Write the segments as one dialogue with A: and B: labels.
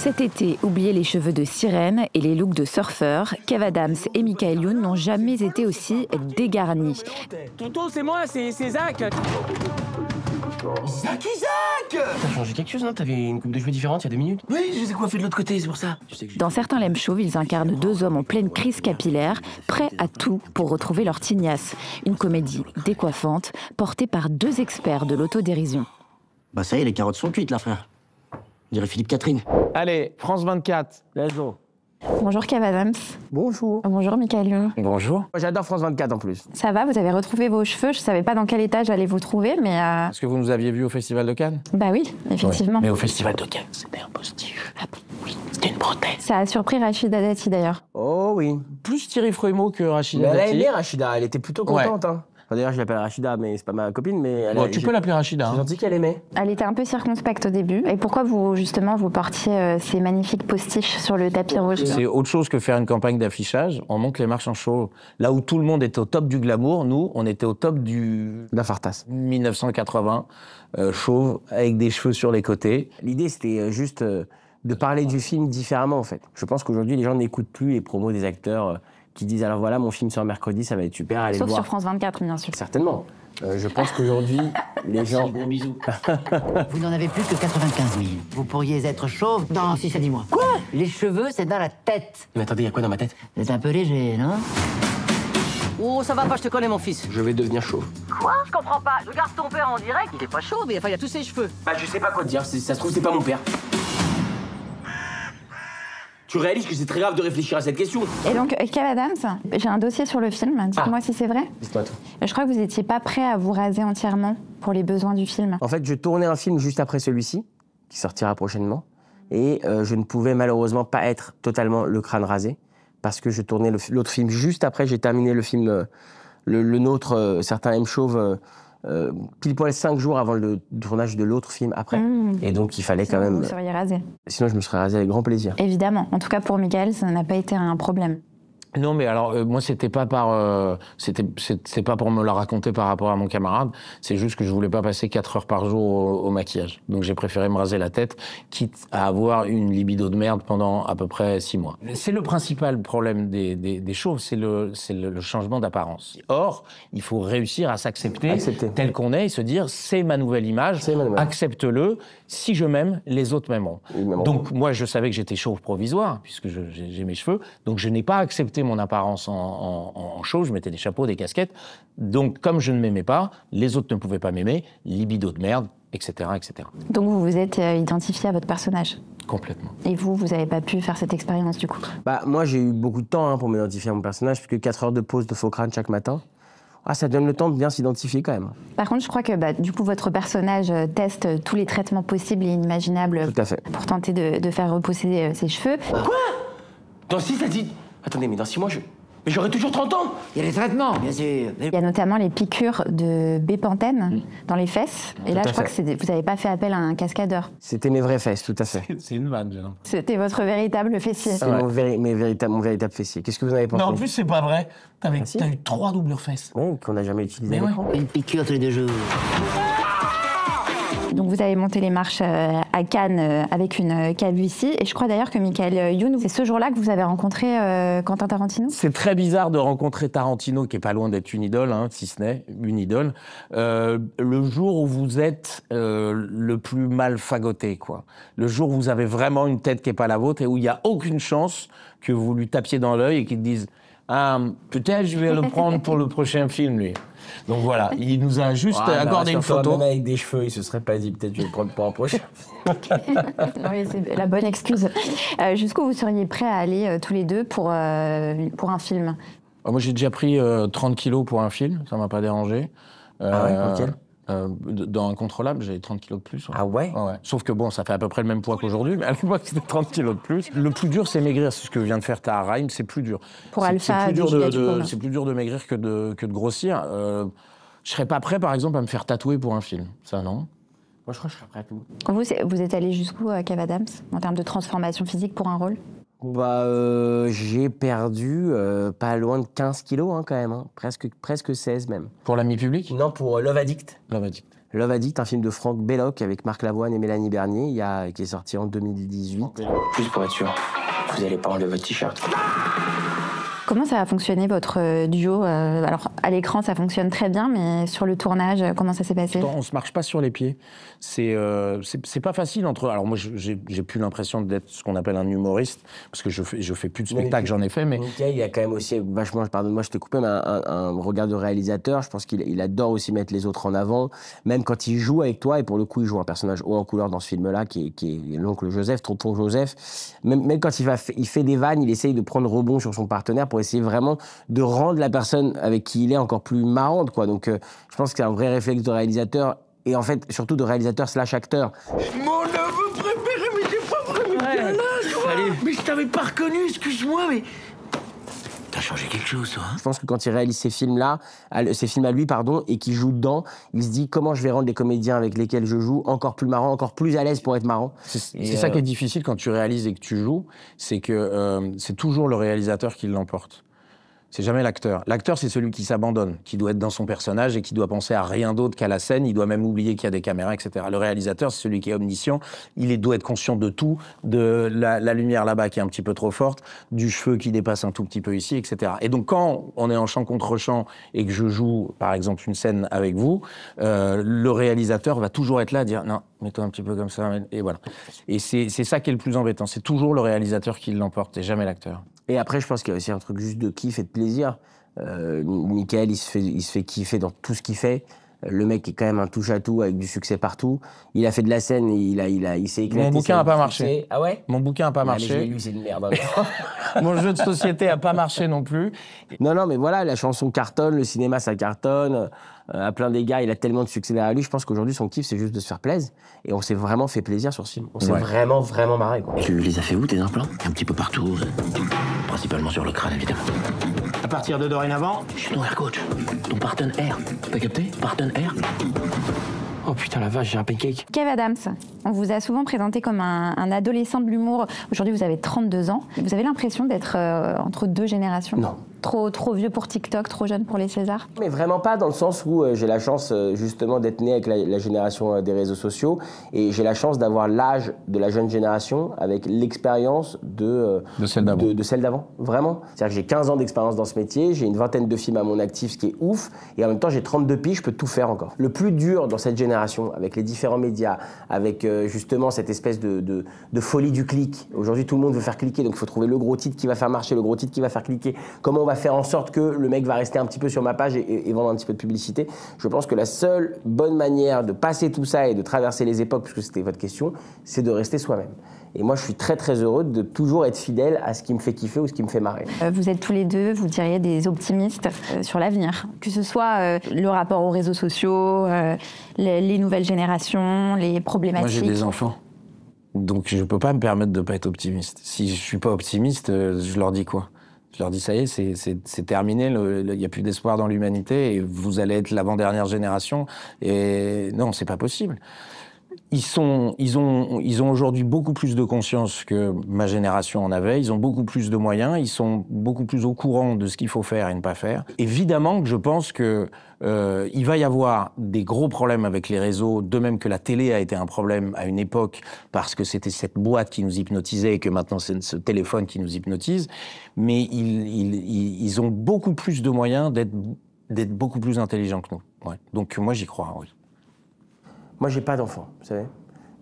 A: Cet été, oubliez les cheveux de sirène et les looks de surfeur, Kev Adams et Michael Youn n'ont jamais été aussi dégarnis.
B: Tonton, c'est moi, c'est Zach.
C: Zach! T'as changé quelque chose, non? T'avais une coupe de cheveux différente il y a 2 minutes? Oui, je les ai coiffés de l'autre côté, c'est pour ça.
A: Dans certains lem shows, ils incarnent deux hommes en pleine crise capillaire, prêts à tout pour retrouver leur tignasse. Une comédie décoiffante, portée par deux experts de l'autodérision.
D: Bah ça y est, les carottes sont cuites là, frère. On dirait Philippe Catherine.
B: Allez, France 24, let's go.
A: Bonjour Kev Adams.
B: Bonjour.
A: Bonjour Michael Youn.
B: Bonjour. J'adore France 24 en plus.
A: Ça va, vous avez retrouvé vos cheveux, je savais pas dans quel état j'allais vous trouver, mais...
B: Est-ce que vous nous aviez vus au Festival de Cannes?
A: Bah oui, effectivement.
B: Mais au Festival de Cannes, c'était un positif. Ah bon? Oui, c'était une prothèse.
A: Ça a surpris Rachida Dati d'ailleurs.
B: Oh oui. Plus Thierry Frémaux que Rachida
C: Mais elle a
B: Dati.
C: aimé Rachida, elle était plutôt contente. Hein. Enfin, d'ailleurs, je l'appelle Rachida, mais c'est pas ma copine, mais elle
B: Bon, tu peux l'appeler Rachida.
C: J'ai
B: Hein.
C: senti qu'elle aimait.
A: Elle était un peu circonspecte au début. Et pourquoi vous, justement, vous portiez ces magnifiques postiches sur le tapis rouge?
B: C'est autre chose que faire une campagne d'affichage. On monte les marches en show. Là où tout le monde était au top du glamour, nous, on était au top du...
C: La fartasse.
B: 1980, chauve, avec des cheveux sur les côtés.
C: L'idée, c'était juste de parler du film différemment, en fait. Je pense qu'aujourd'hui, les gens n'écoutent plus les promos des acteurs qui disent « Alors voilà, mon film sort mercredi, ça va être super, allez le
A: Sauf
C: voir. »
A: sur France 24, bien sûr.
C: Certainement. Je pense qu'aujourd'hui, les gens...
D: Gros bisous. Vous n'en avez plus que 95 000. Vous pourriez être chauve dans 6 à 10 mois. Quoi? Les cheveux, c'est dans la tête.
C: Mais attendez, il y a quoi dans ma tête?
D: Vous êtes un peu léger, non? Oh, ça va pas, je te connais, mon fils.
C: Je vais devenir chauve.
D: Quoi? Je comprends pas. Je regarde ton père en direct. Il est pas chauve, il a tous ses cheveux.
C: Bah, je sais pas quoi te dire, ça se trouve, c'est pas mon père. Tu réalises que c'est très grave de réfléchir à cette question?
A: Et donc, Kev Adams, j'ai un dossier sur le film. Dites-moi si c'est vrai.
C: Dis-toi tout.
A: Je crois que vous n'étiez pas prêt à vous raser entièrement pour les besoins du film.
C: En fait, je tournais un film juste après celui-ci, qui sortira prochainement. Et je ne pouvais malheureusement pas être totalement le crâne rasé, parce que je tournais l'autre film juste après. J'ai terminé le film, le nôtre, Certains aiment chauve, pile poil 5 jours avant le tournage de l'autre film après. Et donc, il fallait quand même...
A: Vous seriez rasé.
C: Sinon, je me serais rasé avec grand plaisir.
A: Évidemment. En tout cas, pour Michael, ça n'a pas été un problème.
B: Non, mais alors, moi, c'était pas c'est pas pour me la raconter par rapport à mon camarade, c'est juste que je voulais pas passer 4 heures par jour au maquillage. Donc, j'ai préféré me raser la tête, quitte à avoir une libido de merde pendant à peu près 6 mois. C'est le principal problème des chauves, c'est le changement d'apparence. Or, il faut réussir à s'accepter tel qu'on est et se dire, c'est ma nouvelle image, accepte-le, si je m'aime, les autres m'aimeront. Donc, moi, je savais que j'étais chauve provisoire, puisque j'ai mes cheveux, donc je n'ai pas accepté mon apparence en chauve, je mettais des chapeaux, des casquettes. Donc, comme je ne m'aimais pas, les autres ne pouvaient pas m'aimer, libido de merde, etc., etc.
A: Donc, vous vous êtes identifié à votre personnage?
B: Complètement.
A: Et vous n'avez pas pu faire cette expérience, du coup?
C: Bah, moi, j'ai eu beaucoup de temps pour m'identifier à mon personnage, puisque 4 heures de pause de faux crâne chaque matin. Ah, ça donne le temps de bien s'identifier quand même.
A: Par contre, je crois que du coup, votre personnage teste tous les traitements possibles et inimaginables.
C: Tout à fait.
A: Pour tenter de faire repousser ses cheveux.
C: Quoi? Dans 6, t'as dit... Attendez, mais dans 6 mois, mais j'aurai toujours 30 ans!
D: Il y a les traitements, bien sûr.
A: Il y a notamment les piqûres de bépantène dans les fesses. Et là, je crois que vous n'avez pas fait appel à un cascadeur.
C: C'était mes vraies fesses, tout à fait.
B: C'est une vanne, j'ai l'impression.
A: C'était votre véritable fessier.
C: C'est mon véritable fessier. Qu'est-ce que vous en avez pensé?
B: Non, en plus, c'est pas vrai. T'as eu 3 doublures fesses.
C: Oui, qu'on n'a jamais utilisé.
D: Une piqûre tous les 2 jours.
A: Donc vous avez monté les marches à Cannes avec une calvitie. Et je crois d'ailleurs que Michael Youn, c'est ce jour-là que vous avez rencontré Quentin Tarantino?
B: C'est très bizarre de rencontrer Tarantino, qui est pas loin d'être une idole, si ce n'est une idole, le jour où vous êtes le plus mal fagoté, quoi. Le jour où vous avez vraiment une tête qui est pas la vôtre et où il n'y a aucune chance que vous lui tapiez dans l'œil et qu'il te dise « Ah, peut-être je vais le prendre pour le prochain film, lui ». Donc voilà, il nous a juste accordé une photo.
C: Même avec des cheveux, il se serait pas dit peut-être je vais le prendre pour un prochain.
A: Oui, c'est la bonne excuse. Jusqu'où vous seriez prêts à aller tous les deux pour un film?
B: Moi, j'ai déjà pris 30 kilos pour un film, ça m'a pas dérangé.
C: Lequel?
B: Dans Incontrôlable, j'avais 30 kilos de plus. Ouais.
C: Ah ouais?
B: Ouais. Sauf que bon, ça fait à peu près le même poids qu'aujourd'hui, mais à l'époque, c'était 30 kilos de plus. Le plus dur, c'est maigrir. C'est ce que vient de faire Tahar Rahim, c'est plus dur.
A: Pour Alpha,
B: c'est plus dur de maigrir que de grossir. Je serais pas prêt, par exemple, à me faire tatouer pour un film. Ça, non.
C: Moi, je crois que je serais prêt à tout.
A: Vous êtes allé jusqu'où, Kev Adams, en termes de transformation physique pour un rôle?
C: Bah, j'ai perdu pas loin de 15 kilos quand même, presque 16 même.
B: Pour l'ami public?
C: Non, pour Love Addict.
B: Love Addict.
C: Love Addict, un film de Franck Belloc avec Marc Lavoine et Mélanie Bernier, qui est sorti en 2018.
E: Juste pour être sûr, vous n'allez pas enlever votre t-shirt.
A: Comment ça a fonctionné votre duo? Alors à l'écran ça fonctionne très bien, mais sur le tournage, comment ça s'est passé?
B: On se marche pas sur les pieds. C'est pas facile entre. Alors moi j'ai plus l'impression d'être ce qu'on appelle un humoriste parce que je fais plus de spectacles, j'en ai fait, mais
C: Michael, il a quand même aussi vachement, pardonne-moi, je t'ai coupé, mais un regard de réalisateur. Je pense qu'il adore aussi mettre les autres en avant, même quand il joue avec toi. Et pour le coup, il joue un personnage haut en couleur dans ce film-là, qui est l'oncle Joseph, tonton Joseph. Même quand il fait des vannes, il essaye de prendre rebond sur son partenaire pour essayer vraiment de rendre la personne avec qui il est encore plus marrante, quoi. Donc, je pense que c'est un vrai réflexe de réalisateur et en fait, surtout de réalisateur / acteur.
F: Mon neveu préféré, mais j'ai pas vraiment bien là, toi. Mais je t'avais pas reconnu, excuse-moi, mais... T'as changé quelque chose, toi, hein?
C: Je pense que quand il réalise ces films à lui, et qu'il joue dedans, il se dit comment je vais rendre les comédiens avec lesquels je joue encore plus marrants, encore plus à l'aise pour être marrant.
B: C'est ça qui est difficile quand tu réalises et que tu joues, c'est que c'est toujours le réalisateur qui l'emporte. C'est jamais l'acteur. L'acteur, c'est celui qui s'abandonne, qui doit être dans son personnage et qui doit penser à rien d'autre qu'à la scène. Il doit même oublier qu'il y a des caméras, etc. Le réalisateur, c'est celui qui est omniscient. Doit être conscient de tout, de la lumière là-bas qui est un petit peu trop forte, du cheveu qui dépasse un tout petit peu ici, etc. Et donc, quand on est en chant contre chant et que je joue, par exemple, une scène avec vous, le réalisateur va toujours être là à dire non, mets-toi un petit peu comme ça, et voilà. Et c'est ça qui est le plus embêtant. C'est toujours le réalisateur qui l'emporte et jamais l'acteur.
C: Et après, je pense qu'il y a aussi un truc juste de kiff et de plaisir. Michael, il se fait kiffer dans tout ce qu'il fait. Le mec est quand même un touche-à-tout avec du succès partout. Il a fait de la scène, il s'est éclaté.
B: Mon bouquin n'a pas marché.
C: Ah ouais?
B: Mon bouquin n'a pas marché.
C: Allez, lui, c'est une merde.
B: Mon jeu de société n'a pas marché non plus.
C: Non, mais voilà, la chanson cartonne, le cinéma, ça cartonne. À plein d'égards, il a tellement de succès derrière lui. Je pense qu'aujourd'hui, son kiff, c'est juste de se faire plaisir. Et on s'est vraiment fait plaisir sur ce film. On s'est vraiment, vraiment marré, quoi.
E: Tu les as fait où, tes implants? Un petit peu partout. Principalement sur le crâne, évidemment.
F: À partir de dorénavant,
E: Je suis ton air coach. Ton partenaire. T'as capté? Partenaire.
C: Oh putain, la vache, j'ai un pancake.
A: Kev Adams, on vous a souvent présenté comme un adolescent de l'humour. Aujourd'hui, vous avez 32 ans. Vous avez l'impression d'être entre deux générations?
C: Non.
A: Trop vieux pour TikTok, trop jeune pour les Césars?
C: Mais vraiment pas, dans le sens où j'ai la chance justement d'être né avec la génération des réseaux sociaux et j'ai la chance d'avoir l'âge de la jeune génération avec l'expérience de celle d'avant. Vraiment. C'est-à-dire que j'ai 15 ans d'expérience dans ce métier, j'ai une vingtaine de films à mon actif, ce qui est ouf, et en même temps j'ai 32 piges, je peux tout faire encore. Le plus dur dans cette génération, avec les différents médias, avec justement cette espèce de folie du clic. Aujourd'hui tout le monde veut faire cliquer, donc il faut trouver le gros titre qui va faire marcher, le gros titre qui va faire cliquer. Comment on va faire en sorte que le mec va rester un petit peu sur ma page et vendre un petit peu de publicité. Je pense que la seule bonne manière de passer tout ça et de traverser les époques, puisque c'était votre question, c'est de rester soi-même. Et moi, je suis très très heureux de toujours être fidèle à ce qui me fait kiffer ou ce qui me fait marrer.
A: Vous êtes tous les deux, vous diriez, des optimistes sur l'avenir. Que ce soit le rapport aux réseaux sociaux, les nouvelles générations, les problématiques.
B: Moi, j'ai des enfants. Donc, je ne peux pas me permettre de ne pas être optimiste. Si je ne suis pas optimiste, je leur dis quoi? Je leur dis, ça y est, c'est terminé, il n'y a plus d'espoir dans l'humanité et vous allez être l'avant-dernière génération. Et non, c'est pas possible. Ils ont aujourd'hui beaucoup plus de conscience que ma génération en avait. Ils ont beaucoup plus de moyens. Ils sont beaucoup plus au courant de ce qu'il faut faire et ne pas faire. Évidemment que je pense que il va y avoir des gros problèmes avec les réseaux, de même que la télé a été un problème à une époque parce que c'était cette boîte qui nous hypnotisait et que maintenant c'est ce téléphone qui nous hypnotise. Mais ils ont beaucoup plus de moyens d'être beaucoup plus intelligents que nous. Ouais. Donc moi j'y crois, oui.
C: Moi, j'ai pas d'enfant, vous savez.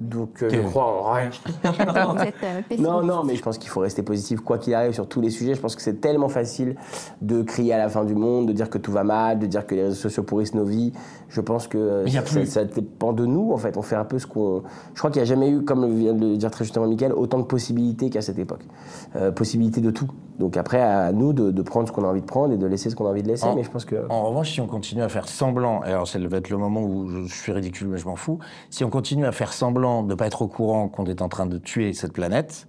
C: Donc, je crois en rien.
A: Vous êtes pessimiste.
C: Non, mais je pense qu'il faut rester positif, quoi qu'il arrive, sur tous les sujets. Je pense que c'est tellement facile de crier à la fin du monde, de dire que tout va mal, de dire que les réseaux sociaux pourrissent nos vies. Je pense que ça dépend de nous, en fait. On fait un peu ce qu'on... Je crois qu'il n'y a jamais eu, comme vient de le dire très justement Mickaël, autant de possibilités qu'à cette époque. Possibilités de tout. Donc après, à nous de prendre ce qu'on a envie de prendre et de laisser ce qu'on a envie de laisser. Mais je pense que...
B: En revanche, si on continue à faire semblant, et alors ça va être le moment où je suis ridicule, mais je m'en fous, si on continue à faire semblant de ne pas être au courant qu'on est en train de tuer cette planète,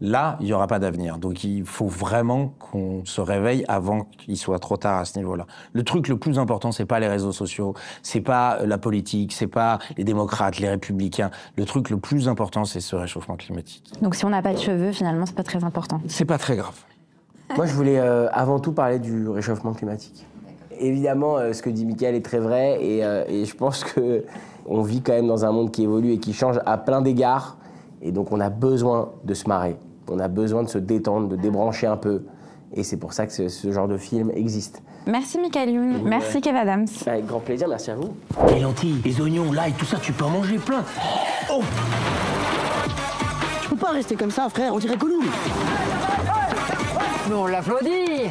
B: là, il n'y aura pas d'avenir. Donc il faut vraiment qu'on se réveille avant qu'il soit trop tard à ce niveau-là. Le truc le plus important, c'est pas les réseaux sociaux, c'est pas la politique, c'est pas les démocrates, les républicains. Le truc le plus important, c'est ce réchauffement climatique.
A: Donc si on n'a pas de cheveux, finalement, c'est pas très important.
B: C'est pas très grave.
C: Moi, je voulais avant tout parler du réchauffement climatique. Évidemment, ce que dit Mickaël est très vrai et je pense que On vit quand même dans un monde qui évolue et qui change à plein d'égards. Et donc on a besoin de se marrer. On a besoin de se détendre, de débrancher un peu. Et c'est pour ça que ce genre de film existe.
A: Merci Michael Youn, merci Kev Adams.
C: Avec grand plaisir, merci à vous.
F: Les lentilles, les oignons, l'ail, tout ça, tu peux en manger plein. Oh!
G: Tu peux pas rester comme ça, frère, on dirait Gollum.
D: Nous, on l'applaudit.